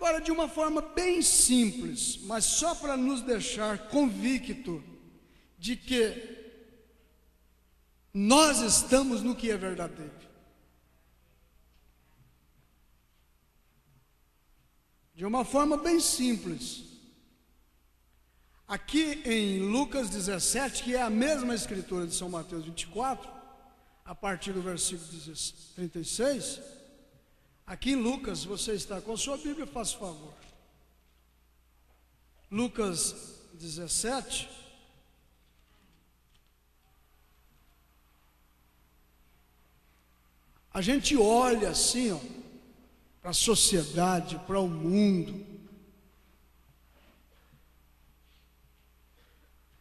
Agora, de uma forma bem simples, mas só para nos deixar convicto de que nós estamos no que é verdadeiro. De uma forma bem simples. Aqui em Lucas 17, que é a mesma escritura de São Mateus 24, a partir do versículo 36, aqui em Lucas, você está com a sua Bíblia, faça favor. Lucas 17, a gente olha assim, para a sociedade, para o mundo,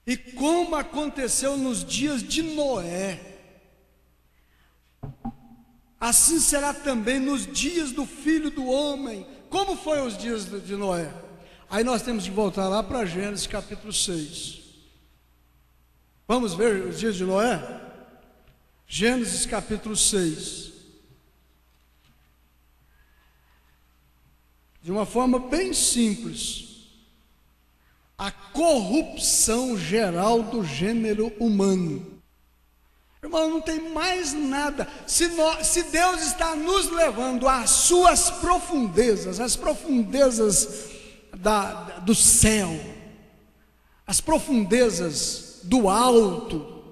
e como aconteceu nos dias de Noé, assim será também nos dias do Filho do Homem. Como foi os dias de Noé? Aí nós temos que voltar lá para Gênesis capítulo 6. Vamos ver os dias de Noé? Gênesis capítulo 6. De uma forma bem simples, a corrupção geral do gênero humano. Irmão, não tem mais nada. Se Deus está nos levando às suas profundezas, as profundezas do céu, as profundezas do alto,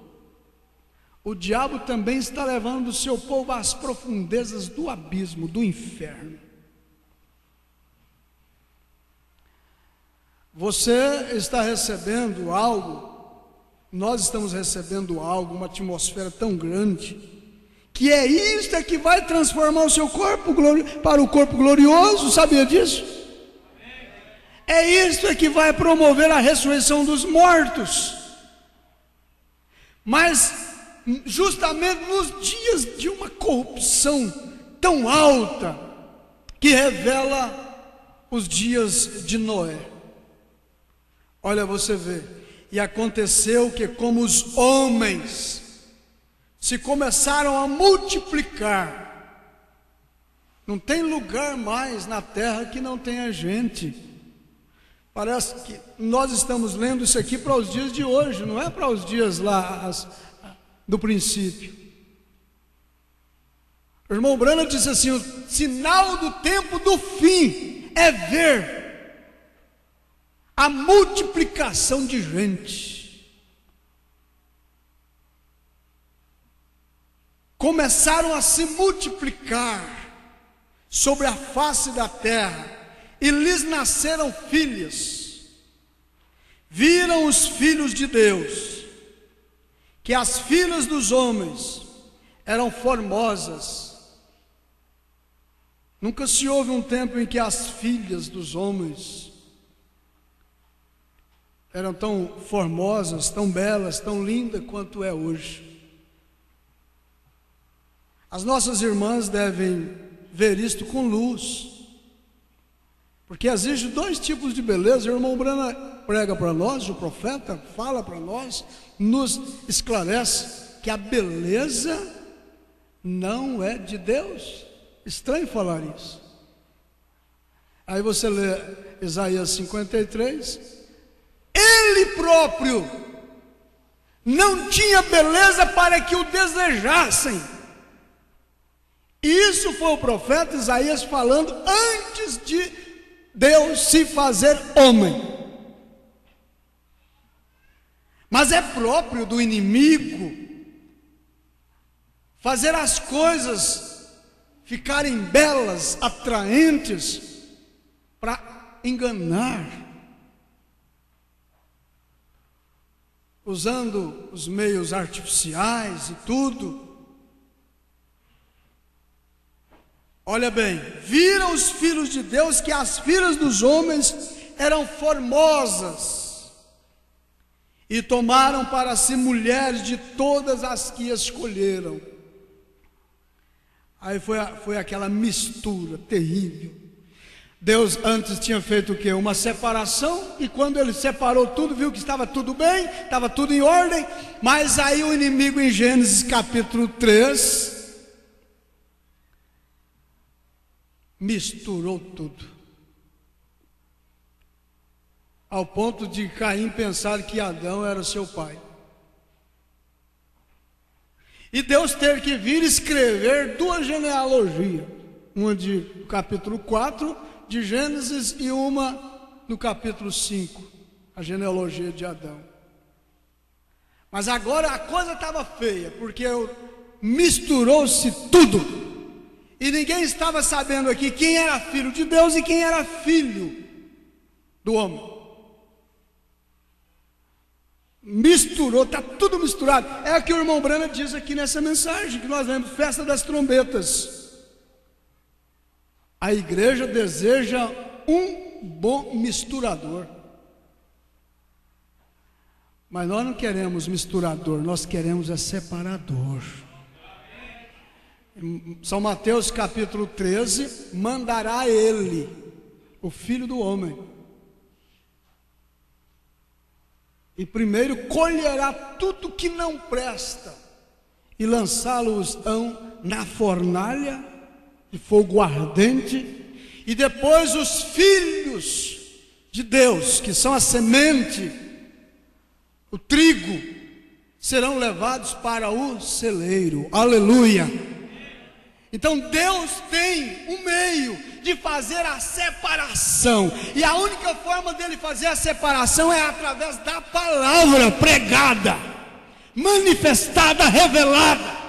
o diabo também está levando o seu povo às profundezas do abismo, do inferno. Você está recebendo algo, nós estamos recebendo algo, uma atmosfera tão grande, que é isto que vai transformar o seu corpo para o corpo glorioso, sabia disso? É isto que vai promover a ressurreição dos mortos. Mas justamente nos dias de uma corrupção tão alta, que revela os dias de Noé. Olha, você vê, e aconteceu que como os homens se começaram a multiplicar, não tem lugar mais na terra que não tenha gente. Parece que nós estamos lendo isso aqui para os dias de hoje, não é para os dias lá do princípio. O irmão Branham disse assim: o sinal do tempo do fim é ver a multiplicação de gente. Começaram a se multiplicar sobre a face da terra, e lhes nasceram filhas. Viram os filhos de Deus que as filhas dos homens eram formosas. Nunca se houve um tempo em que as filhas dos homens eram tão formosas, tão belas, tão lindas quanto é hoje. As nossas irmãs devem ver isto com luz, porque exige dois tipos de beleza. O irmão Branham prega para nós, o profeta fala para nós, nos esclarece que a beleza não é de Deus. Estranho falar isso. Aí você lê Isaías 53, ele próprio não tinha beleza para que o desejassem. Isso foi o profeta Isaías falando antes de Deus se fazer homem. Mas é próprio do inimigo fazer as coisas ficarem belas, atraentes, para enganar, usando os meios artificiais e tudo. Olha bem, viram os filhos de Deus que as filhas dos homens eram formosas, e tomaram para si mulheres de todas as que escolheram. Aí foi aquela mistura terrível. Deus antes tinha feito o quê? Uma separação, e quando ele separou tudo, viu que estava tudo bem, estava tudo em ordem. Mas aí o inimigo, em Gênesis capítulo 3, misturou tudo. ao ponto de Caim pensar que Adão era seu pai. E Deus teve que vir escrever duas genealogias, uma do capítulo 4 de Gênesis e uma no capítulo 5, a genealogia de Adão. Mas agora a coisa estava feia, porque misturou-se tudo, e ninguém estava sabendo aqui quem era filho de Deus e quem era filho do homem. Misturou, está tudo misturado. É o que o irmão Brana diz aqui nessa mensagem que nós lemos, festa das trombetas. A igreja deseja um bom misturador, mas nós não queremos misturador, nós queremos separador. Em São Mateus capítulo 13, mandará ele, o Filho do Homem, e primeiro colherá tudo que não presta, e lançá-los-ão na fornalha de fogo ardente, e depois os filhos de Deus, que são a semente, o trigo, serão levados para o celeiro. Aleluia! Então Deus tem um meio de fazer a separação, e a única forma dele fazer a separação é através da palavra pregada, manifestada, revelada.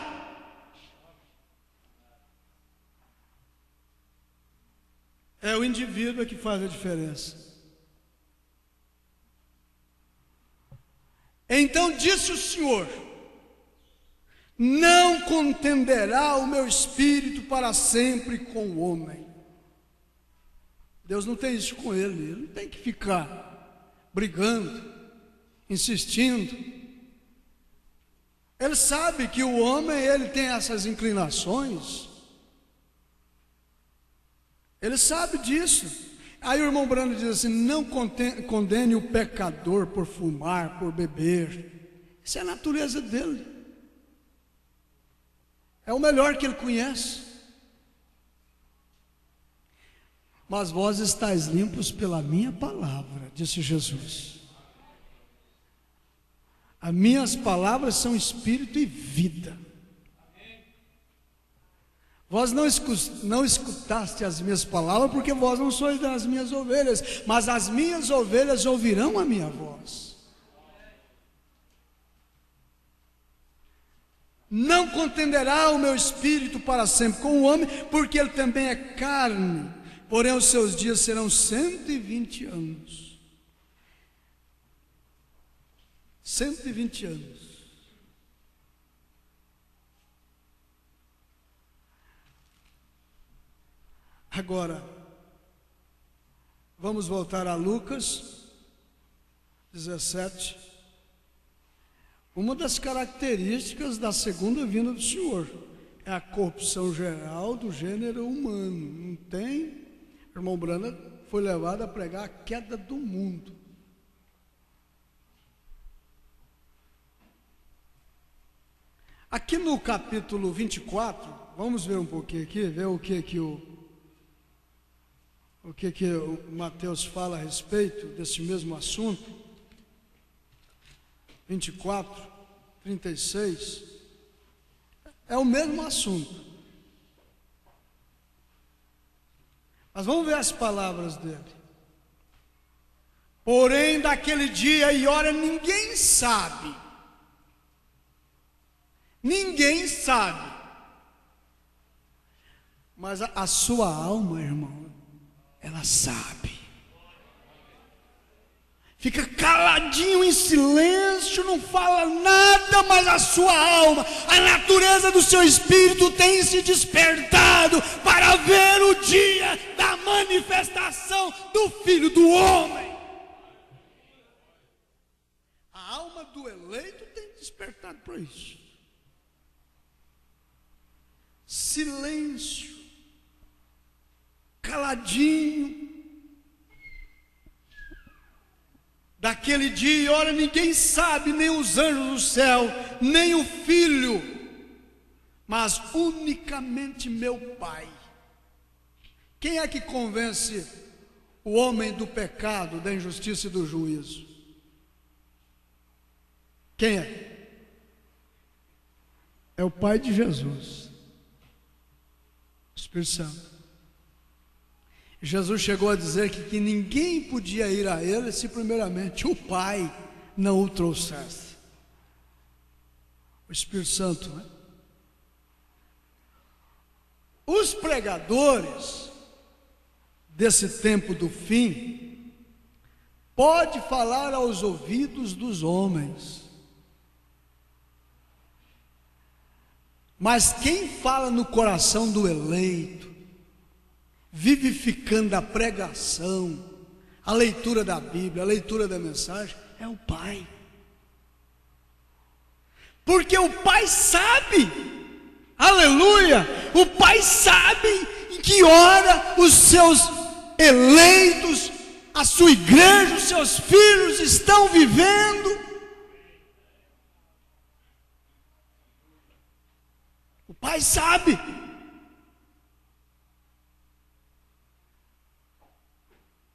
É o indivíduo que faz a diferença. Então disse o Senhor: não contenderá o meu espírito para sempre com o homem. Deus não tem isso com ele não tem que ficar brigando, insistindo. Ele sabe que o homem, ele tem essas inclinações, ele sabe disso. Aí o irmão Brando diz assim: não condene o pecador por fumar, por beber. Isso é a natureza dele, é o melhor que ele conhece. Mas vós estáis limpos pela minha palavra, disse Jesus. As minhas palavras são espírito e vida. Vós não escutaste as minhas palavras, porque vós não sois das minhas ovelhas, mas as minhas ovelhas ouvirão a minha voz. Não contenderá o meu espírito para sempre com o homem, porque ele também é carne, porém os seus dias serão 120 anos. 120 anos. Agora, vamos voltar a Lucas 17. Uma das características da segunda vinda do Senhor é a corrupção geral do gênero humano. Não tem? O irmão Brana foi levado a pregar a queda do mundo. Aqui no capítulo 24, vamos ver um pouquinho aqui, ver o que o Mateus fala a respeito desse mesmo assunto. 24, 36, é o mesmo assunto. Mas vamos ver as palavras dele. Porém, daquele dia e hora ninguém sabe. Ninguém sabe. Mas a sua alma, irmão, ela sabe. Fica caladinho em silêncio, não fala nada, mas a sua alma, a natureza do seu espírito tem se despertado para ver o dia da manifestação do Filho do Homem. A alma do eleito tem despertado para isso. Silêncio, caladinho. Daquele dia e hora ninguém sabe, nem os anjos do céu, nem o Filho, mas unicamente meu Pai. Quem é que convence o homem do pecado, da injustiça e do juízo? Quem é? É o Pai de Jesus, o Espírito Santo. Jesus chegou a dizer que ninguém podia ir a Ele se primeiramente o Pai não o trouxesse. O Espírito Santo, né? Os pregadores desse tempo do fim pode falar aos ouvidos dos homens, mas quem fala no coração do eleito, vivificando a pregação, a leitura da Bíblia, a leitura da mensagem, é o Pai. Porque o Pai sabe, aleluia, o Pai sabe em que hora os seus eleitos, a sua igreja, os seus filhos estão vivendo. O Pai sabe.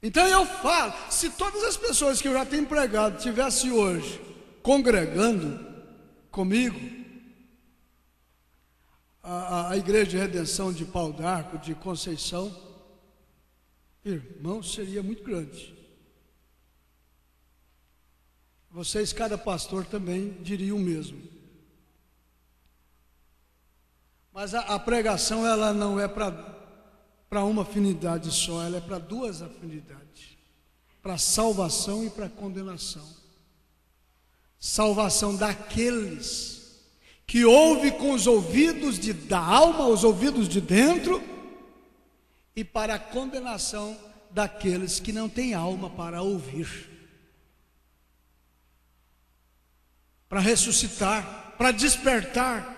Então eu falo, se todas as pessoas que eu já tenho pregado estivessem hoje congregando comigo, a Igreja de Redenção de Pau d'Arco, de Conceição, irmão, seria muito grande. Vocês, cada pastor também diria o mesmo. Mas a pregação, ela não é para uma afinidade só, ela é para duas afinidades, para salvação e para condenação. Salvação daqueles que ouvem com os ouvidos da alma, os ouvidos de dentro, e para a condenação daqueles que não têm alma para ouvir, para ressuscitar, para despertar.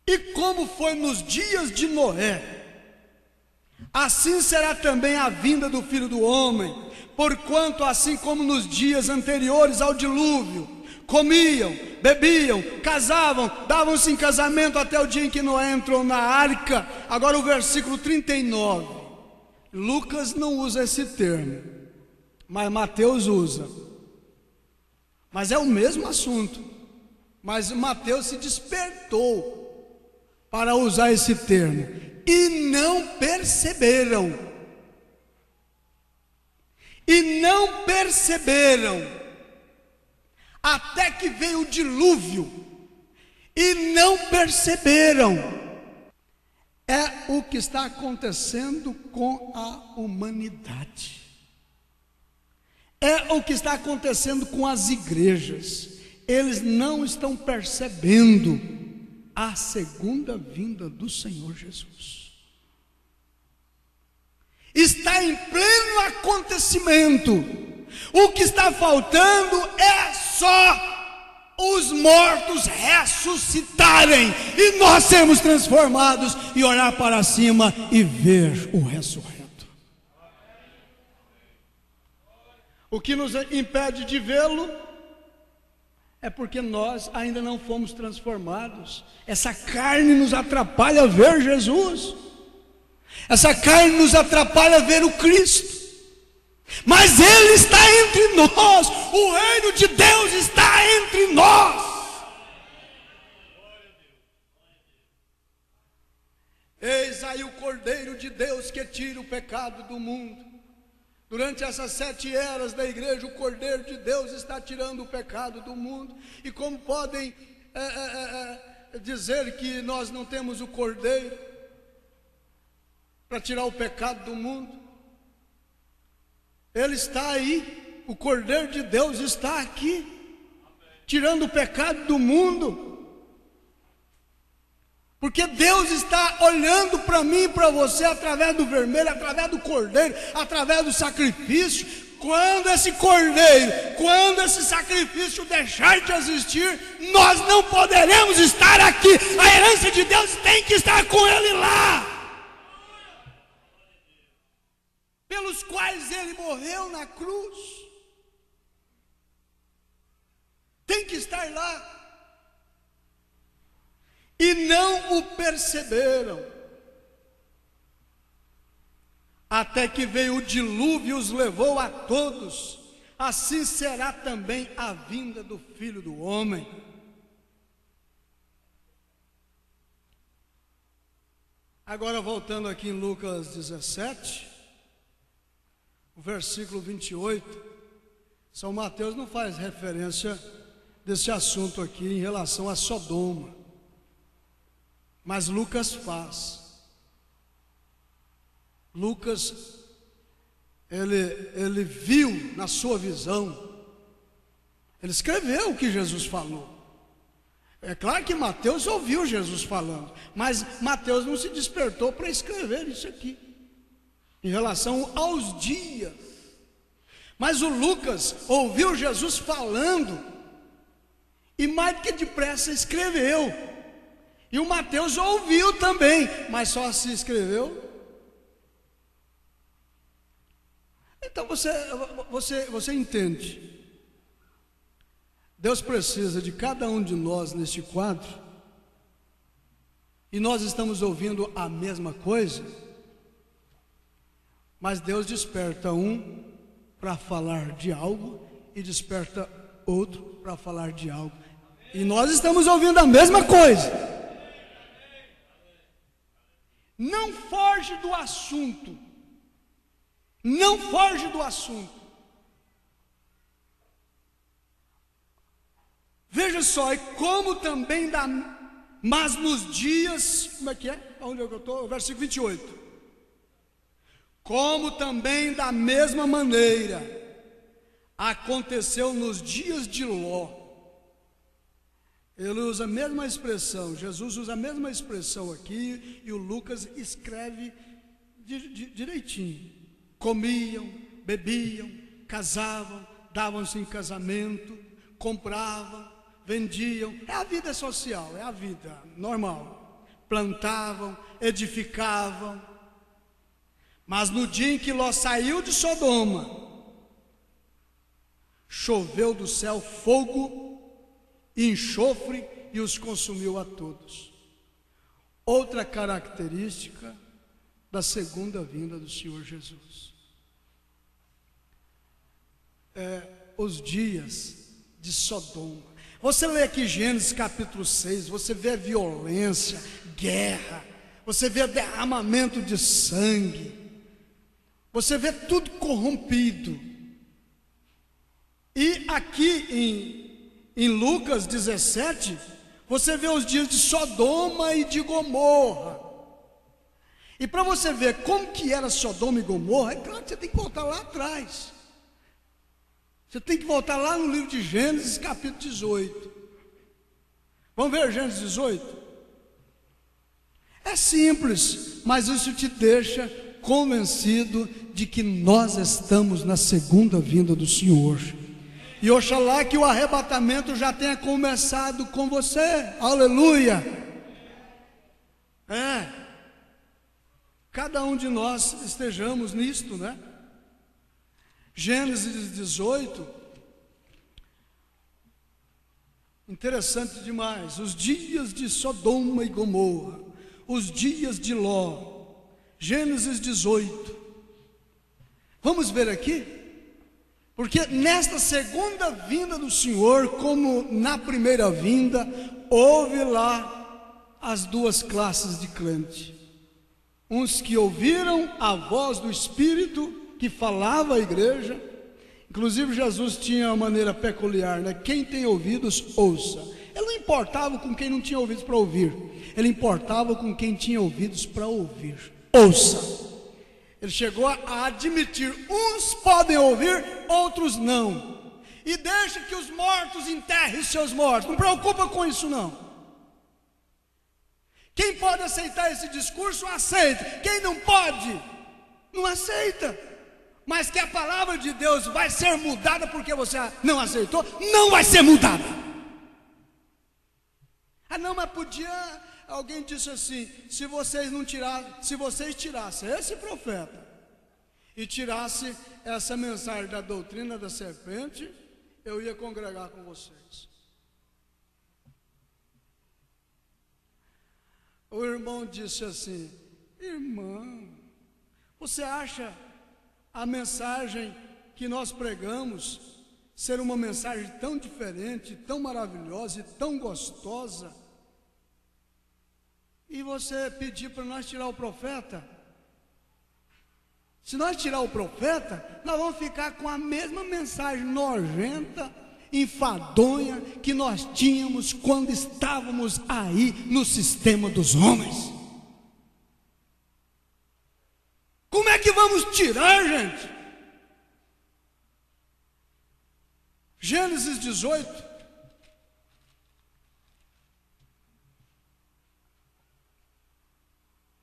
E como foi nos dias de Noé, assim será também a vinda do Filho do Homem. Porquanto assim como nos dias anteriores ao dilúvio, comiam, bebiam, casavam, davam-se em casamento até o dia em que Noé entrou na arca. Agora o versículo 39, Lucas não usa esse termo, mas Mateus usa. Mas é o mesmo assunto, mas Mateus se despertou para usar esse termo. E não perceberam. E não perceberam, até que veio o dilúvio, e não perceberam. É o que está acontecendo com a humanidade, é o que está acontecendo com as igrejas. Eles não estão percebendo a segunda vinda do Senhor Jesus. Está em pleno acontecimento. O que está faltando é só os mortos ressuscitarem e nós sermos transformados e olhar para cima e ver o ressurreto. O que nos impede de vê-lo é porque nós ainda não fomos transformados. Essa carne nos atrapalha a ver Jesus. Essa carne nos atrapalha a ver o Cristo. Mas Ele está entre nós. O reino de Deus está entre nós. Eis aí o Cordeiro de Deus que tira o pecado do mundo. Durante essas 7 eras da igreja, o Cordeiro de Deus está tirando o pecado do mundo. E como podem dizer que nós não temos o Cordeiro para tirar o pecado do mundo? Ele está aí, o Cordeiro de Deus está aqui, tirando o pecado do mundo. Porque Deus está olhando para mim e para você através do vermelho, através do Cordeiro, através do sacrifício. Quando esse Cordeiro, quando esse sacrifício deixar de existir, nós não poderemos estar aqui. A herança de Deus tem que estar com Ele lá, pelos quais Ele morreu na cruz. Tem que estar lá. e não o perceberam, até que veio o dilúvio e os levou a todos. Assim será também a vinda do Filho do Homem. Agora voltando aqui em Lucas 17, o versículo 28, São Mateus não faz referência desse assunto aqui em relação a Sodoma, mas Lucas faz. Lucas, ele viu na sua visão, ele escreveu o que Jesus falou. É claro que Mateus ouviu Jesus falando, mas Mateus não se despertou para escrever isso aqui, em relação aos dias. Mas o Lucas ouviu Jesus falando, e mais do que depressa escreveu. E o Mateus ouviu também, mas só se escreveu. Então você entende. Deus precisa de cada um de nós neste quadro, e nós estamos ouvindo a mesma coisa, mas Deus desperta um para falar de algo e desperta outro para falar de algo, e nós estamos ouvindo a mesma coisa. Não foge do assunto, não foge do assunto. Veja só, e como também dá, mas nos dias, como é que é? Onde é que eu estou? Versículo 28. Como também da mesma maneira aconteceu nos dias de Ló. Ele usa a mesma expressão, Jesus usa a mesma expressão aqui, e o Lucas escreve direitinho. Comiam, bebiam, casavam, davam-se em casamento, compravam, vendiam. É a vida social, é a vida normal. Plantavam, edificavam. Mas no dia em que Ló saiu de Sodoma, choveu do céu fogo e enxofre e os consumiu a todos. Outra característica da segunda vinda do Senhor Jesus é os dias de Sodoma. Você lê aqui Gênesis capítulo 6, você vê violência, guerra, você vê derramamento de sangue, você vê tudo corrompido. E aqui em Lucas 17, você vê os dias de Sodoma e de Gomorra. E para você ver como que era Sodoma e Gomorra, é claro que você tem que voltar lá atrás. Você tem que voltar lá no livro de Gênesis capítulo 18. Vamos ver Gênesis 18? É simples, mas isso te deixa convencido de que nós estamos na segunda vinda do Senhor. E oxalá que o arrebatamento já tenha começado com você. Aleluia. Cada um de nós estejamos nisto, né? Gênesis 18, interessante demais. Os dias de Sodoma e Gomorra, os dias de Ló. Gênesis 18. Vamos ver aqui, porque nesta segunda vinda do Senhor, como na primeira vinda, houve lá as duas classes de crente. Uns que ouviram a voz do Espírito que falava à igreja. Inclusive Jesus tinha uma maneira peculiar, né? Quem tem ouvidos, ouça. Ele não importava com quem não tinha ouvidos para ouvir, ele importava com quem tinha ouvidos para ouvir. Ouça. Ele chegou a admitir: uns podem ouvir, outros não. E deixa que os mortos enterrem seus mortos. Não preocupa com isso não. Quem pode aceitar esse discurso, aceita. Quem não pode, não aceita. Mas que a palavra de Deus vai ser mudada porque você não aceitou, não vai ser mudada. Ah não, mas podia. Alguém disse assim: se vocês tirassem esse profeta e tirasse essa mensagem da doutrina da serpente, eu ia congregar com vocês. O irmão disse assim: irmão, você acha a mensagem que nós pregamos ser uma mensagem tão diferente, tão maravilhosa e tão gostosa, e você pedir para nós tirar o profeta? Se nós tirar o profeta, nós vamos ficar com a mesma mensagem nojenta, enfadonha que nós tínhamos quando estávamos aí no sistema dos homens. Como é que vamos tirar, gente? Gênesis 18.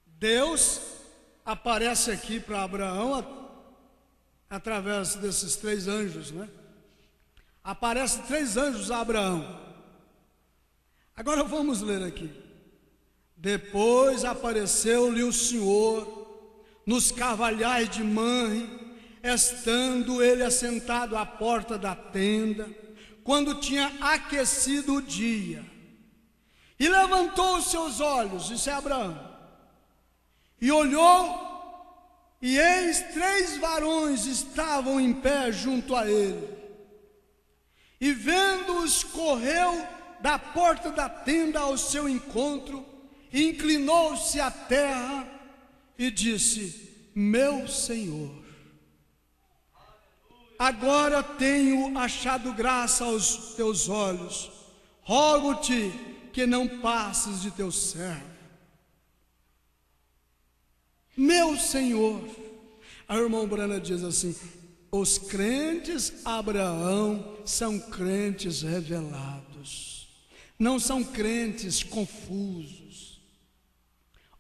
Deus aparece aqui para Abraão através desses 3 anjos, né? Aparece 3 anjos a Abraão. Agora vamos ler aqui. Depois apareceu-lhe o Senhor nos carvalhais de Manre, estando ele assentado à porta da tenda, quando tinha aquecido o dia, e levantou os seus olhos, isso é Abraão, e olhou, e eis 3 varões estavam em pé junto a ele, e vendo-os, correu da porta da tenda ao seu encontro, e inclinou-se à terra, e disse: meu Senhor, agora tenho achado graça aos teus olhos, rogo-te que não passes de teu servo. Meu Senhor. A irmã Brana diz assim: os crentes Abraão são crentes revelados, não são crentes confusos.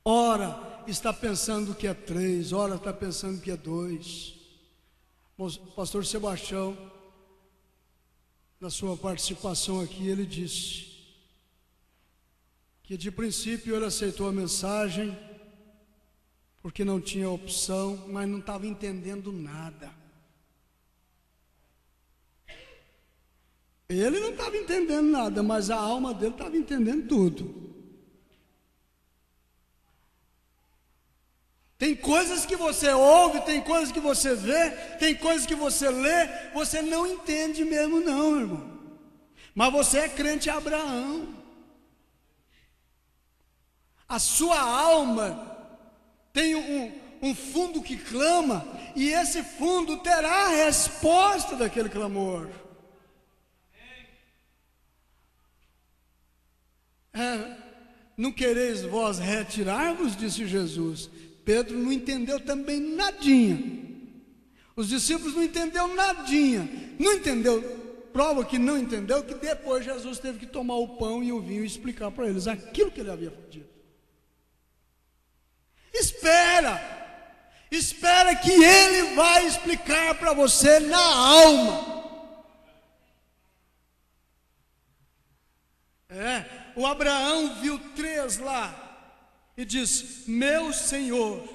Ora está pensando que é 3, ora está pensando que é 2. O pastor Sebastião, na sua participação aqui, ele disse que de princípio ele aceitou a mensagem porque não tinha opção, mas não estava entendendo nada. Ele não estava entendendo nada, mas a alma dele estava entendendo tudo. Tem coisas que você ouve, tem coisas que você vê, tem coisas que você lê, você não entende mesmo não, irmão. Mas você é crente Abraão. A sua alma tem um fundo que clama, e esse fundo terá a resposta daquele clamor. Não quereis vós retirar-vos, disse Jesus. Pedro não entendeu também nadinha. Os discípulos não entenderam nadinha. Não entendeu, prova que não entendeu, que depois Jesus teve que tomar o pão e o vinho e explicar para eles aquilo que ele havia dito. Espera que ele vai explicar para você na alma. O Abraão viu 3 lá e disse: meu Senhor,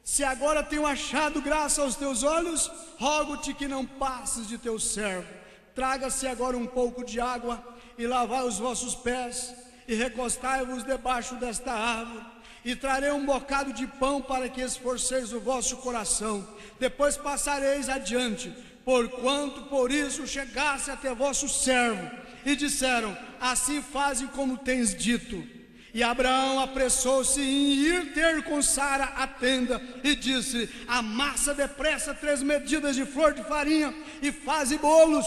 se agora tenho achado graça aos teus olhos, rogo-te que não passes de teu servo. Traga-se agora um pouco de água e lavai os vossos pés e recostai-vos debaixo desta árvore, e trarei um bocado de pão para que esforceis o vosso coração. Depois passareis adiante, porquanto por isso chegasse até vosso servo. E disseram: assim fazem como tens dito. E Abraão apressou-se em ir ter com Sara a tenda, e disse: amassa depressa 3 medidas de flor de farinha, e faze bolos.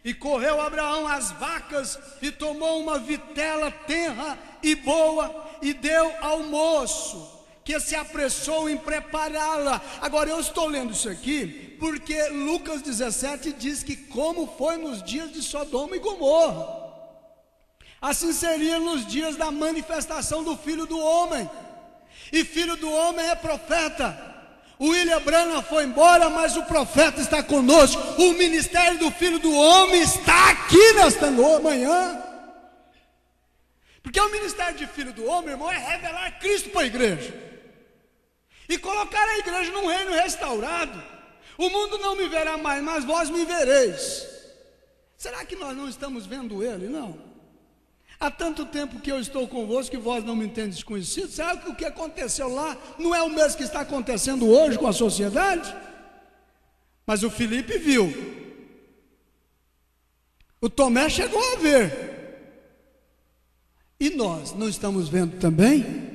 E correu Abraão às vacas, e tomou uma vitela tenra e boa, e deu ao moço, que se apressou em prepará-la. Agora eu estou lendo isso aqui porque Lucas 17 diz que como foi nos dias de Sodoma e Gomorra, assim seria nos dias da manifestação do Filho do Homem. E Filho do Homem é profeta. O William Branham foi embora, mas o profeta está conosco. O ministério do Filho do Homem está aqui nesta manhã. Porque o ministério de Filho do Homem, irmão, é revelar Cristo para a igreja e colocar a igreja num reino restaurado. O mundo não me verá mais, mas vós me vereis. Será que nós não estamos vendo ele? Não. Há tanto tempo que eu estou convosco que vós não me tendes conhecido. Sabe que o que aconteceu lá não é o mesmo que está acontecendo hoje com a sociedade? Mas o Filipe viu. O Tomé chegou a ver. E nós não estamos vendo também?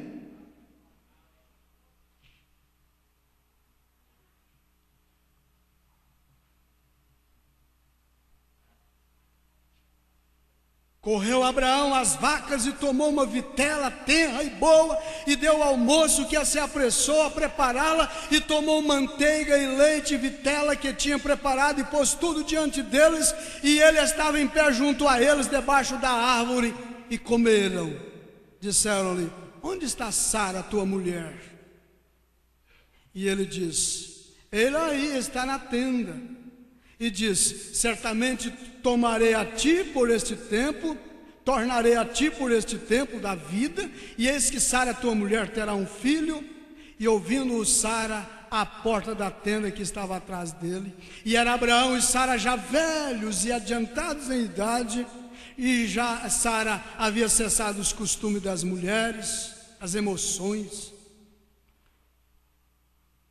Correu Abraão às vacas e tomou uma vitela tenra e boa, e deu ao moço que se apressou a prepará-la, e tomou manteiga e leite e vitela que tinha preparado, e pôs tudo diante deles, e ele estava em pé junto a eles, debaixo da árvore, e comeram. Disseram-lhe: onde está Sara, tua mulher? E ele diz: ela aí está na tenda. E diz: certamente tomarei a ti por este tempo, tornarei a ti por este tempo da vida, e eis que Sara, tua mulher, terá um filho. E ouvindo-o Sara à porta da tenda que estava atrás dele, e era Abraão e Sara já velhos e adiantados em idade, e já Sara havia cessado os costumes das mulheres, as emoções,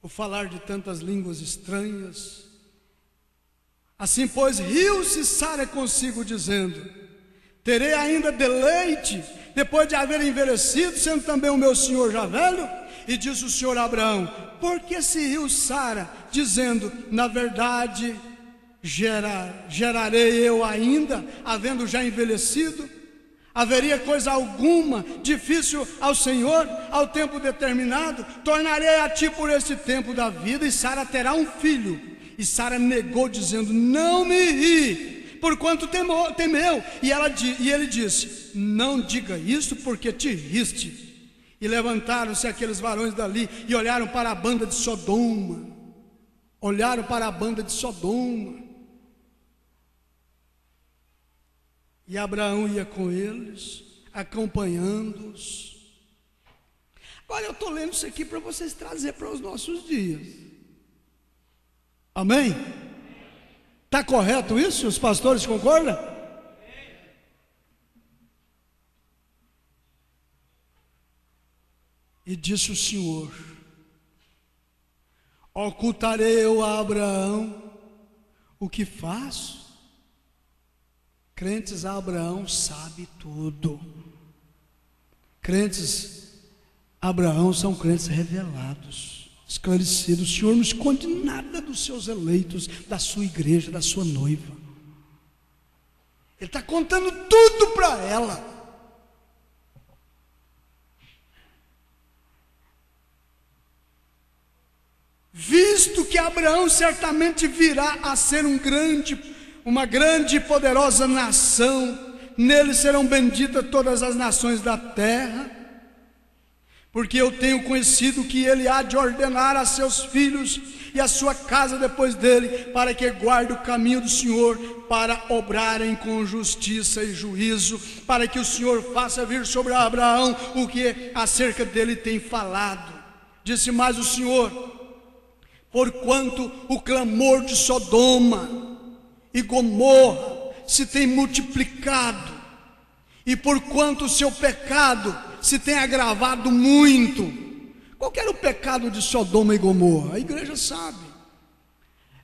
o falar de tantas línguas estranhas. Assim, pois, riu-se Sara consigo, dizendo: terei ainda deleite, depois de haver envelhecido, sendo também o meu senhor já velho? E disse o Senhor a Abraão: por que se riu Sara, dizendo: na verdade, gerarei eu ainda, havendo já envelhecido? Haveria coisa alguma difícil ao Senhor, ao tempo determinado? Tornarei a ti por este tempo da vida, e Sara terá um filho. E Sara negou, dizendo: não me ri, porquanto temeu. E ele disse: não diga isso, porque te riste. E levantaram-se aqueles varões dali e olharam para a banda de Sodoma. Olharam para a banda de Sodoma. E Abraão ia com eles, acompanhando-os. Agora eu estou lendo isso aqui para vocês trazer para os nossos dias. Amém? Está correto isso? Os pastores concordam? E disse o Senhor: ocultarei eu a Abraão o que faço? Crentes a Abraão sabe tudo. Crentes a Abraão são crentes revelados, esclarecidos. O Senhor não esconde nada dos seus eleitos, da sua igreja, da sua noiva. Ele está contando tudo para ela. Visto que Abraão certamente virá a ser uma grande e poderosa nação, nele serão benditas todas as nações da terra, porque eu tenho conhecido que ele há de ordenar a seus filhos e a sua casa depois dele, para que guarde o caminho do Senhor, para obrarem com justiça e juízo, para que o Senhor faça vir sobre Abraão o que acerca dele tem falado. Disse mais o Senhor: porquanto o clamor de Sodoma e Gomorra se tem multiplicado, e porquanto o seu pecado se tem agravado muito. Qual que era o pecado de Sodoma e Gomorra? A igreja sabe.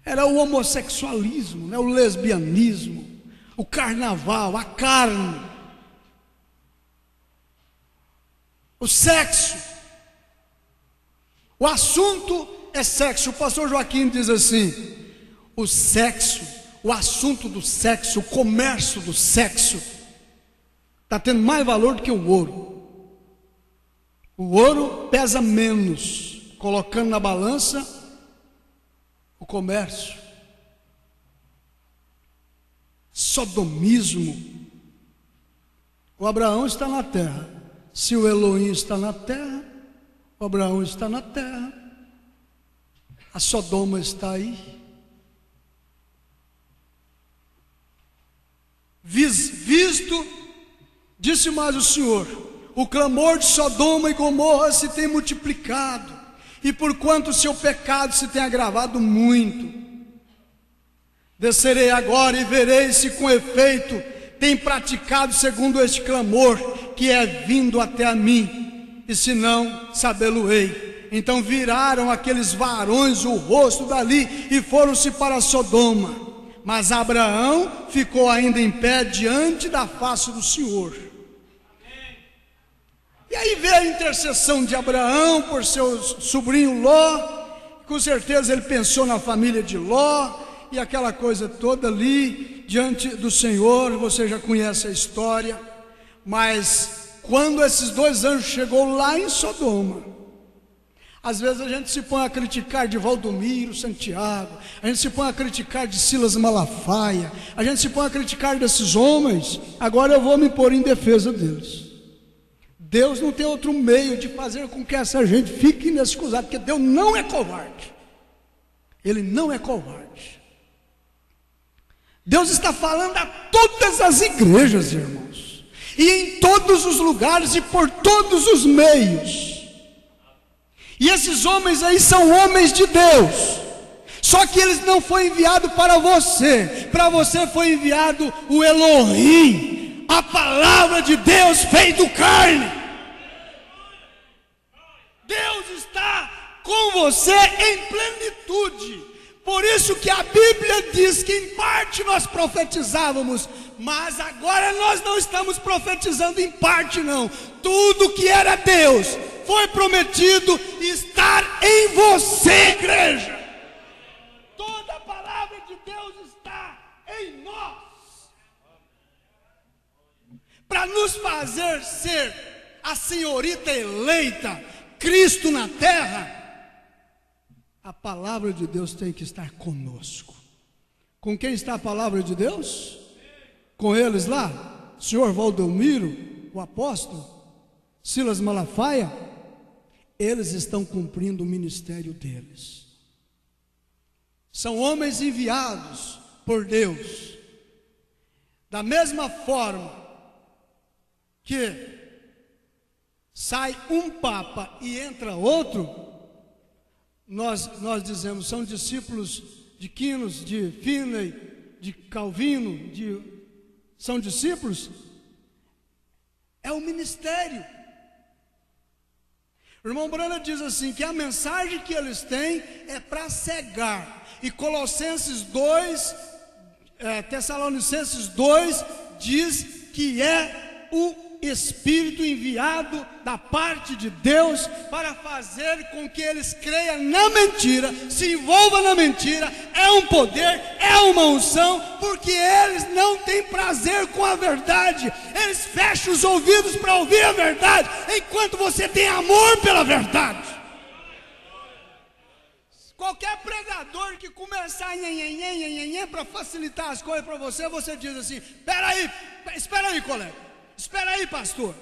Era o homossexualismo, né? O lesbianismo, o carnaval, a carne, o sexo. O assunto é sexo. O pastor Joaquim diz assim: o sexo, o assunto do sexo, o comércio do sexo está tendo mais valor do que o ouro. O ouro pesa menos, colocando na balança o comércio. Sodomismo. O Abraão está na terra. Se o Elohim está na terra, o Abraão está na terra. A Sodoma está aí. Visto, disse mais o Senhor, o clamor de Sodoma e Gomorra se tem multiplicado, e porquanto o seu pecado se tem agravado muito, descerei agora e verei se com efeito tem praticado segundo este clamor que é vindo até a mim, e se não, sabê-lo-ei. Então viraram aqueles varões o rosto dali e foram-se para Sodoma. Mas Abraão ficou ainda em pé diante da face do Senhor. E aí veio a intercessão de Abraão por seu sobrinho Ló. Com certeza ele pensou na família de Ló e aquela coisa toda ali diante do Senhor. Você já conhece a história. Mas quando esses dois anjos chegou lá em Sodoma, às vezes a gente se põe a criticar de Valdomiro Santiago, a gente se põe a criticar de Silas Malafaia, a gente se põe a criticar desses homens. Agora eu vou me pôr em defesa deles. Deus não tem outro meio de fazer com que essa gente fique inexcusada, porque Deus não é covarde. Ele não é covarde. Deus está falando a todas as igrejas, irmãos, e em todos os lugares e por todos os meios. E esses homens aí são homens de Deus. Só que eles não foram enviados para você foi enviado o Elohim, a palavra de Deus feito carne. Deus está com você em plenitude. Por isso que a Bíblia diz que em parte nós profetizávamos, mas agora nós não estamos profetizando em parte não. Tudo que era Deus foi prometido estar em você, igreja. Toda a palavra de Deus está em nós, para nos fazer ser a senhorita eleita, Cristo na terra. A palavra de Deus tem que estar conosco. Com quem está a palavra de Deus? Com eles lá, senhor Valdomiro, o apóstolo, Silas Malafaia. Eles estão cumprindo o ministério deles. São homens enviados por Deus. Da mesma forma que sai um papa e entra outro, nós dizemos, são discípulos de Quinos, de Finney, de Calvino, são discípulos. É o ministério. O irmão Brana diz assim, que a mensagem que eles têm é para cegar. E Colossenses 2, Tessalonicenses 2 diz que é o Espírito enviado da parte de Deus para fazer com que eles creiam na mentira, se envolvam na mentira. É um poder, é uma unção, porque eles não têm prazer com a verdade. Eles fecham os ouvidos para ouvir a verdade, enquanto você tem amor pela verdade. Qualquer pregador que começar para facilitar as coisas para você, você diz assim: espera aí, colega. Espera aí, pastor.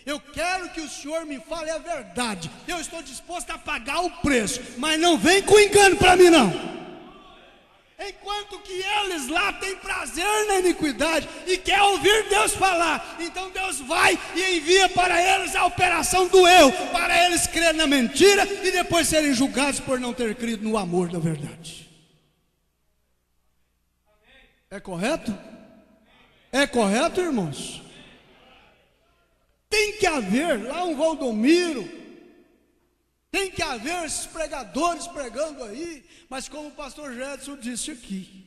Eu quero que o senhor me fale a verdade. Eu estou disposto a pagar o preço, mas não vem com engano para mim não. Enquanto que eles lá têm prazer na iniquidade e quer ouvir Deus falar, então Deus vai e envia para eles a operação do eu, para eles crerem na mentira e depois serem julgados por não ter crido no amor da verdade. É correto? É correto, irmãos? Tem que haver lá um Valdomiro, tem que haver esses pregadores pregando aí, mas como o pastor Jedson disse aqui,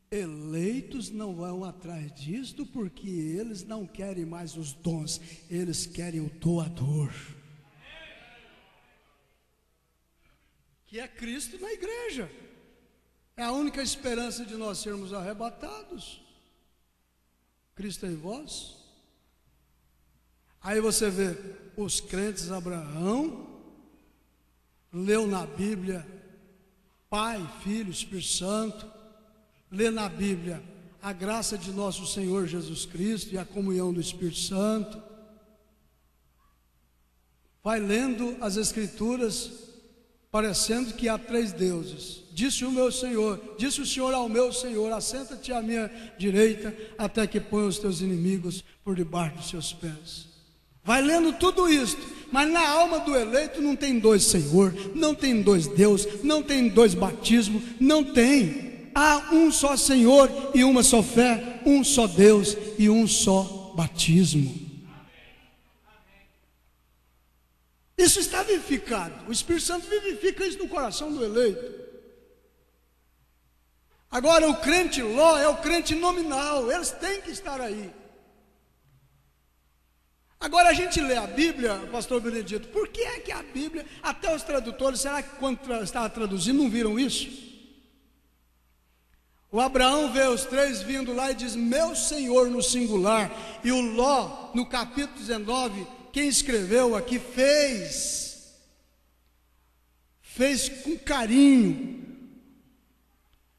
eleitos não vão atrás disto, porque eles não querem mais os dons, eles querem o doador, que é Cristo na igreja. É a única esperança de nós sermos arrebatados. Cristo em vós. Aí você vê os crentes. Abraão leu na Bíblia Pai, Filho, Espírito Santo, lê na Bíblia a graça de nosso Senhor Jesus Cristo e a comunhão do Espírito Santo, vai lendo as Escrituras parecendo que há três deuses. Disse o meu Senhor, disse o Senhor ao meu Senhor: assenta-te à minha direita, até que ponha os teus inimigos por debaixo dos seus pés. Vai lendo tudo isso, mas na alma do eleito não tem dois Senhor, não tem dois Deus, não tem dois batismos, não tem. Há um só Senhor e uma só fé. um só Deus e um só batismo. Isso está vivificado. O Espírito Santo vivifica isso no coração do eleito. Agora, o crente Ló é o crente nominal, eles têm que estar aí. Agora a gente lê a Bíblia, pastor Benedito, por que é que a Bíblia, até os tradutores, será que quando estava traduzindo não viram isso? O Abraão vê os três vindo lá e diz, meu Senhor, no singular, e o Ló, no capítulo 19, quem escreveu aqui fez com carinho.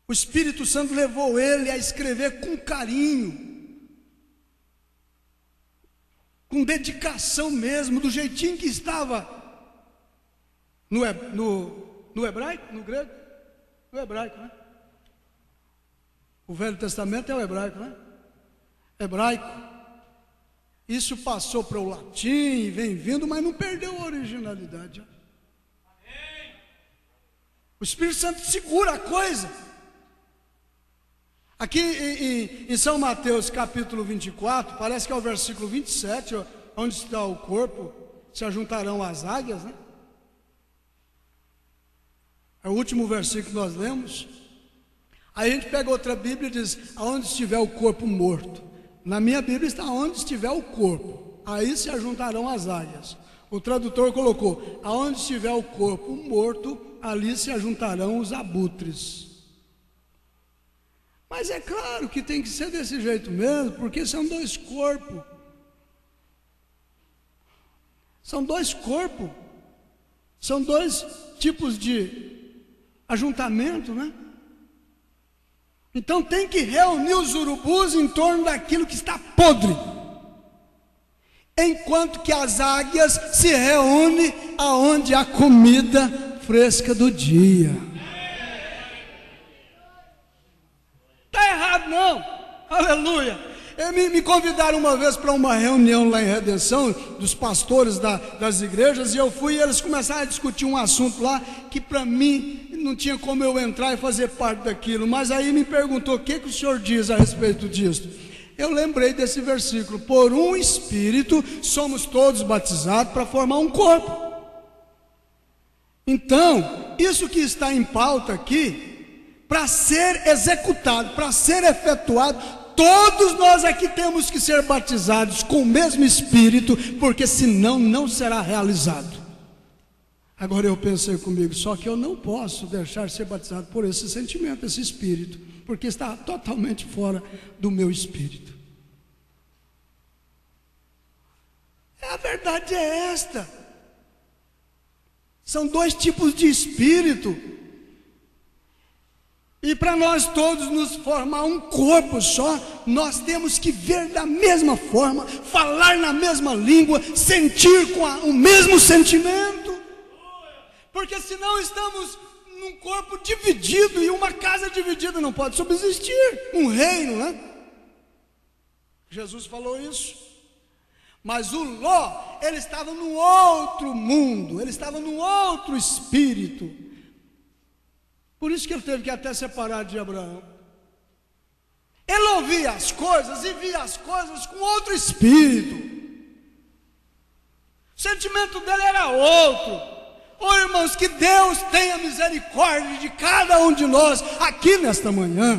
O Espírito Santo levou ele a escrever com carinho, com dedicação mesmo, do jeitinho que estava no hebraico, no grego, no hebraico, né? O Velho Testamento é o hebraico, né? Hebraico. Isso passou para o latim, vem vindo, mas não perdeu a originalidade. O Espírito Santo segura a coisa. Aqui em São Mateus capítulo 24, parece que é o versículo 27, onde está o corpo, se ajuntarão as águias, né? É o último versículo que nós lemos. Aí a gente pega outra Bíblia e diz, aonde estiver o corpo morto. Na minha Bíblia está onde estiver o corpo, aí se ajuntarão as águias. O tradutor colocou, aonde estiver o corpo morto, ali se ajuntarão os abutres. Mas é claro que tem que ser desse jeito mesmo, porque são dois corpos. São dois corpos. São dois tipos de ajuntamento, né? Então tem que reunir os urubus em torno daquilo que está podre, enquanto que as águias se reúnem aonde há comida fresca do dia. Está errado não, aleluia. Me convidaram uma vez para uma reunião lá em Redenção, dos pastores das igrejas, e eu fui e eles começaram a discutir um assunto lá, que para mim não tinha como eu entrar e fazer parte daquilo, mas aí me perguntou, o que o senhor diz a respeito disso? Eu lembrei desse versículo, por um Espírito somos todos batizados para formar um corpo. Então, isso que está em pauta aqui, para ser executado, para ser efetuado, todos nós aqui temos que ser batizados com o mesmo Espírito, porque senão não será realizado. Agora eu pensei comigo, só que eu não posso deixar ser batizado por esse sentimento, esse Espírito, porque está totalmente fora do meu espírito. A verdade é esta. São dois tipos de espírito. E para nós todos nos formar um corpo só, nós temos que ver da mesma forma, falar na mesma língua, sentir com o mesmo sentimento. Porque senão estamos num corpo dividido, e uma casa dividida não pode subsistir, um reino, né? Jesus falou isso. Mas o Ló, ele estava num outro mundo, ele estava num outro espírito. Por isso que ele teve que até separar de Abraão. Ele ouvia as coisas e via as coisas com outro espírito. O sentimento dele era outro. Oh, irmãos, que Deus tenha misericórdia de cada um de nós aqui nesta manhã,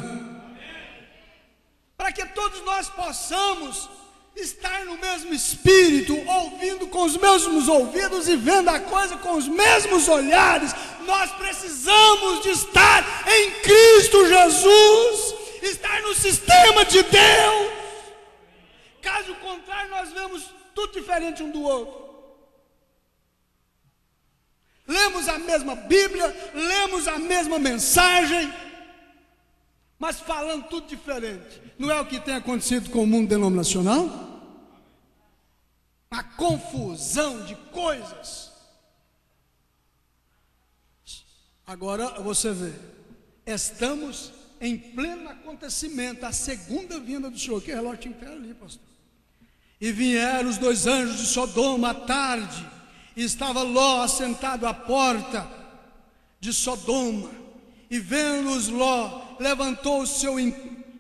para que todos nós possamos estar no mesmo espírito, ouvindo com os mesmos ouvidos e vendo a coisa com os mesmos olhares. Nós precisamos de estar em Cristo Jesus, estar no sistema de Deus. Caso contrário, nós vemos tudo diferente um do outro. Lemos a mesma Bíblia, lemos a mesma mensagem, mas falando tudo diferente. Não é o que tem acontecido com o mundo denominacional? A confusão de coisas. Agora você vê, estamos em pleno acontecimento, a segunda vinda do Senhor. Que relógio tinha que ter ali, pastor? E vieram os dois anjos de Sodoma à tarde, e estava Ló assentado à porta de Sodoma, e vendo-os Ló, levantou o seu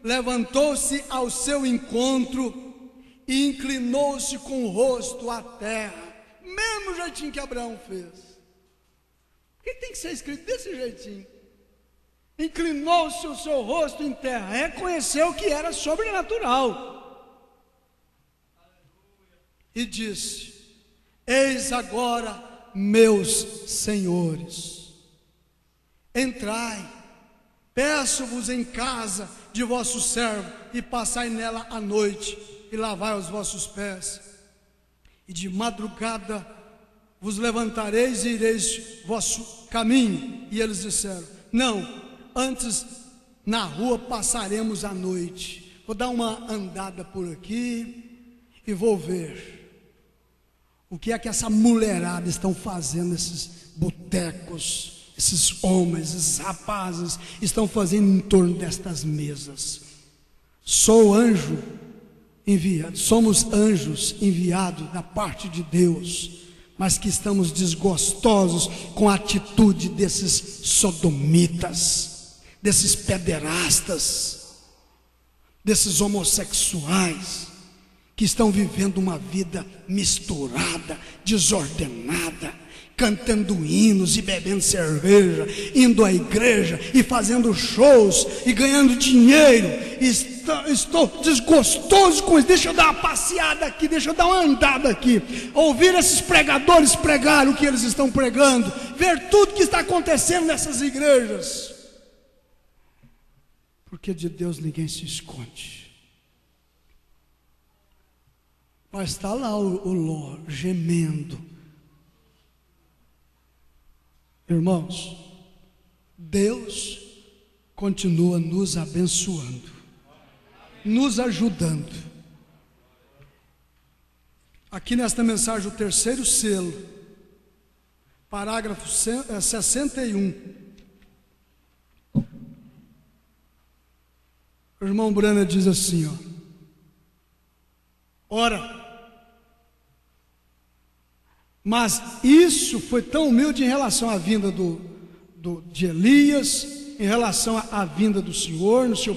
levantou-se ao seu encontro e inclinou-se com o rosto à terra. Mesmo jeitinho que Abraão fez. Por que tem que ser escrito desse jeitinho? Inclinou-se o seu rosto em terra, reconheceu que era sobrenatural. E disse: eis agora, meus senhores, entrai, peço-vos em casa de vosso servo, e passai nela a noite, e lavai os vossos pés, e de madrugada vos levantareis e ireis vosso caminho. E eles disseram: não, antes na rua passaremos a noite. Vou dar uma andada por aqui e vou ver o que é que essa mulherada estão fazendo, esses botecos, esses homens, esses rapazes estão fazendo em torno destas mesas. Sou anjo enviado, somos anjos enviados da parte de Deus, mas que estamos desgostosos com a atitude desses sodomitas, desses pederastas, desses homossexuais, que estão vivendo uma vida misturada, desordenada, cantando hinos e bebendo cerveja, indo à igreja e fazendo shows e ganhando dinheiro. Estou desgostoso com isso. Deixa eu dar uma passeada aqui, deixa eu dar uma andada aqui, ouvir esses pregadores pregar o que eles estão pregando, ver tudo que está acontecendo nessas igrejas, porque de Deus ninguém se esconde. Mas está lá o Ló gemendo. Irmãos, Deus continua nos abençoando, nos ajudando. Aqui nesta mensagem, o terceiro selo, parágrafo 61. O irmão Brana diz assim, ora, mas isso foi tão humilde em relação à vinda de Elias, em relação à vinda do Senhor, no seu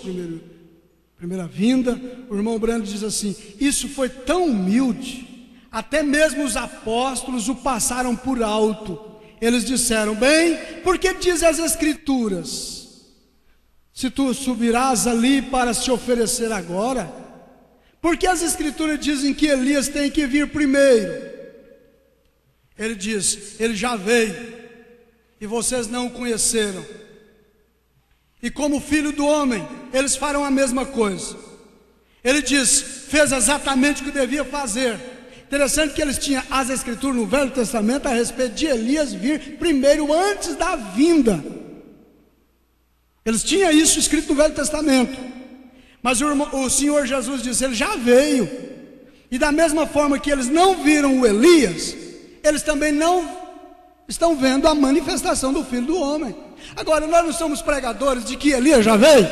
primeira vinda. O irmão Brando diz assim: isso foi tão humilde, até mesmo os apóstolos o passaram por alto. Eles disseram: bem, porque diz as Escrituras, se tu subirás ali para se oferecer agora, porque as Escrituras dizem que Elias tem que vir primeiro. Ele diz: ele já veio e vocês não o conheceram, e como filho do homem eles farão a mesma coisa. Ele diz, fez exatamente o que devia fazer. Interessante que eles tinham as Escrituras no Velho Testamento a respeito de Elias vir primeiro, antes da vinda. Eles tinham isso escrito no Velho Testamento. Mas o Senhor Jesus disse: ele já veio. E da mesma forma que eles não viram o Elias, eles também não estão vendo a manifestação do Filho do Homem. Agora, nós não somos pregadores de que Elias já veio?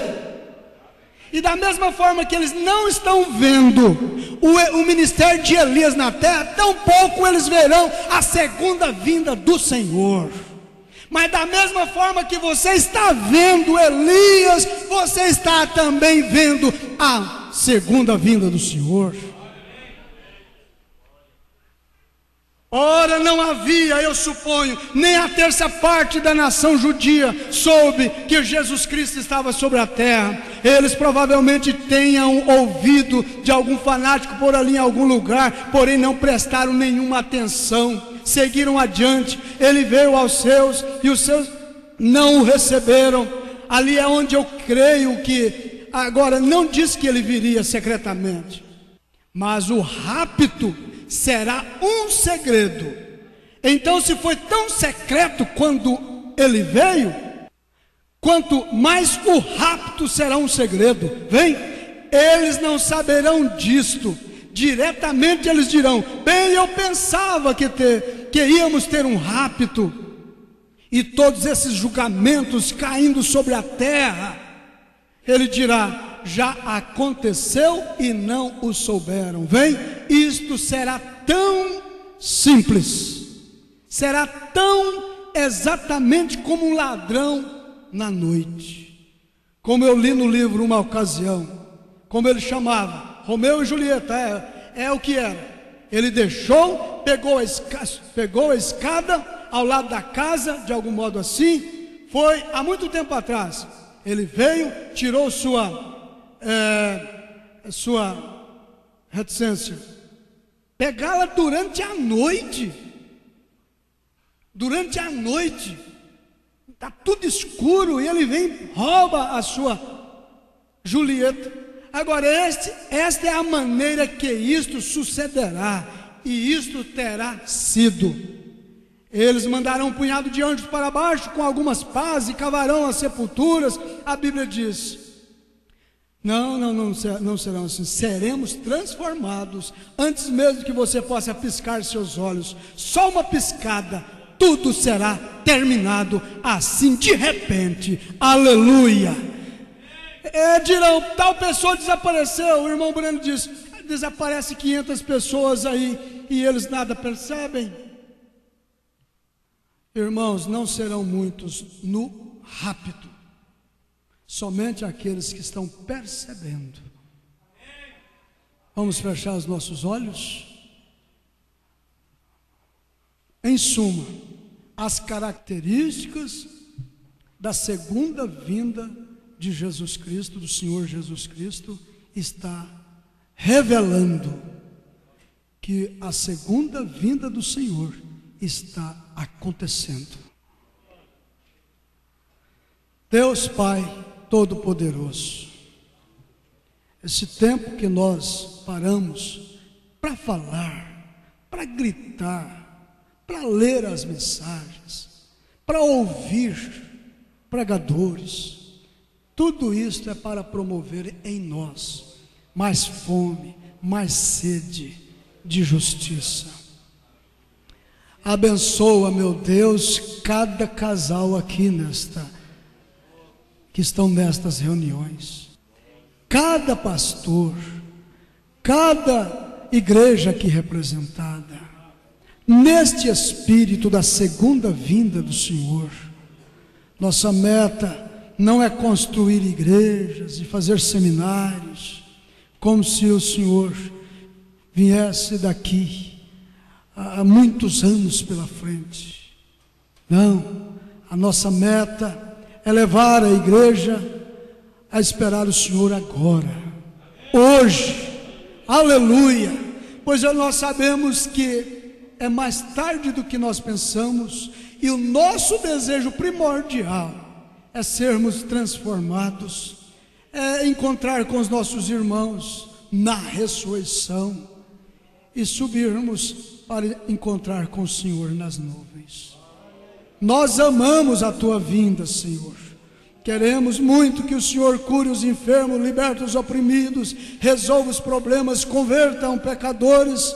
E da mesma forma que eles não estão vendo o ministério de Elias na terra, tampouco eles verão a segunda vinda do Senhor. Mas da mesma forma que você está vendo Elias, você está também vendo a segunda vinda do Senhor. Ora, não havia, eu suponho, nem a terça parte da nação judia soube que Jesus Cristo estava sobre a terra. Eles provavelmente tenham ouvido de algum fanático por ali em algum lugar, porém não prestaram nenhuma atenção, seguiram adiante. Ele veio aos seus e os seus não o receberam. Ali é onde eu creio que, agora, não diz que ele viria secretamente, mas o rapto será um segredo. Então, se foi tão secreto quando ele veio, quanto mais o rapto será um segredo. Vem, eles não saberão disto. Diretamente eles dirão: bem, eu pensava que íamos ter um rapto. E todos esses julgamentos caindo sobre a terra, ele dirá: já aconteceu e não o souberam. Vem, isto será tão simples, será tão exatamente como um ladrão na noite. como eu li no livro uma ocasião, como ele chamava, Romeu e Julieta, é o que era. Ele deixou, pegou a escada ao lado da casa, de algum modo assim, foi há muito tempo atrás. Ele veio, tirou sua reticência, pegá-la durante a noite, está tudo escuro, e ele vem, rouba a sua Julieta. Agora, esta é a maneira que isto sucederá, e isto terá sido. Eles mandarão um punhado de anjos para baixo com algumas pás e cavarão as sepulturas. A Bíblia diz: não serão assim, seremos transformados antes mesmo que você possa piscar seus olhos. Só uma piscada, tudo será terminado assim, de repente. Aleluia. Dirão, tal pessoa desapareceu. O irmão Breno diz: desaparece 500 pessoas aí e eles nada percebem. Irmãos, não serão muitos no rapto, somente aqueles que estão percebendo. Vamos fechar os nossos olhos? Em suma, as características da segunda vinda de Jesus Cristo, do Senhor Jesus Cristo, está revelando que a segunda vinda do Senhor está acontecendo. Deus Pai Todo-Poderoso, esse tempo que nós paramos para falar, para gritar, para ler as mensagens, para ouvir pregadores, tudo isto é para promover em nós mais fome, mais sede de justiça. Abençoa, meu Deus, cada casal aqui que estão nestas reuniões, cada pastor, cada igreja aqui representada, neste espírito da segunda vinda do Senhor. Nossa meta não é construir igrejas e fazer seminários, como se o Senhor viesse daqui há muitos anos pela frente. Não, a nossa meta é levar a igreja a esperar o Senhor agora, hoje, aleluia, pois nós sabemos que é mais tarde do que nós pensamos, e o nosso desejo primordial é sermos transformados, é encontrar com os nossos irmãos na ressurreição e subirmos para encontrar com o Senhor nas nuvens. Nós amamos a tua vinda, Senhor. Queremos muito que o Senhor cure os enfermos, liberte os oprimidos, resolva os problemas, convertam pecadores,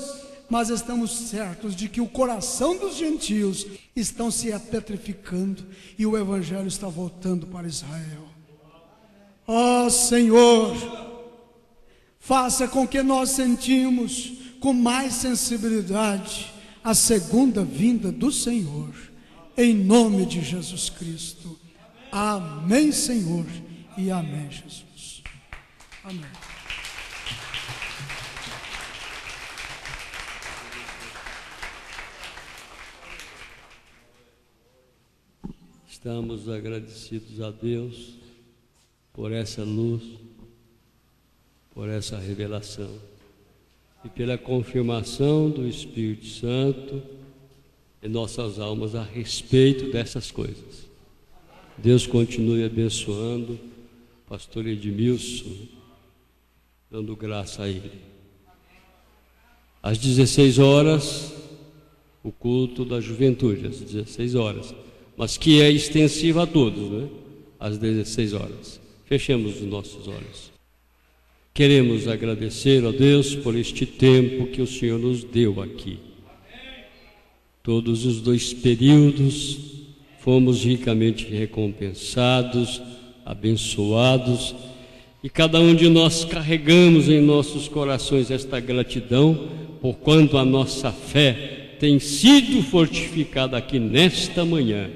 mas estamos certos de que o coração dos gentios estão se petrificando e o Evangelho está voltando para Israel. Ó Senhor, faça com que nós sentimos com mais sensibilidade a segunda vinda do Senhor, em nome de Jesus Cristo. Amém, Senhor, e amém, Jesus. Amém. Estamos agradecidos a Deus por essa luz, por essa revelação e pela confirmação do Espírito Santo em nossas almas a respeito dessas coisas. Deus continue abençoando o pastor Edmilson, dando graça a ele. Às 16 horas, o culto da juventude, às 16 horas, mas que é extensivo a todos, né? Às 16 horas. Fechemos os nossos olhos. Queremos agradecer a Deus por este tempo que o Senhor nos deu aqui. Todos os 2 períodos fomos ricamente recompensados, abençoados, e cada um de nós carregamos em nossos corações esta gratidão, porquanto a nossa fé tem sido fortificada aqui nesta manhã,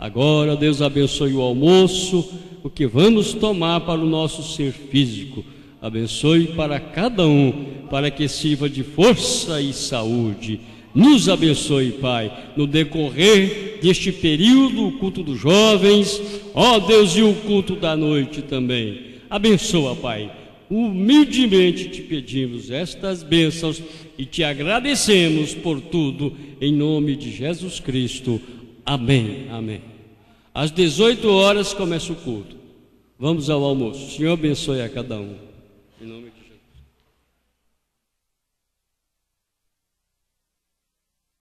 Agora, Deus abençoe o almoço, o que vamos tomar para o nosso ser físico. Abençoe para cada um, para que sirva de força e saúde. Nos abençoe, Pai, no decorrer deste período, o culto dos jovens, ó Deus, e o culto da noite também. Abençoa, Pai. Humildemente te pedimos estas bênçãos e te agradecemos por tudo, em nome de Jesus Cristo. Amém, amém. Às 18 horas começa o culto. Vamos ao almoço. O Senhor abençoe a cada um. Em nome de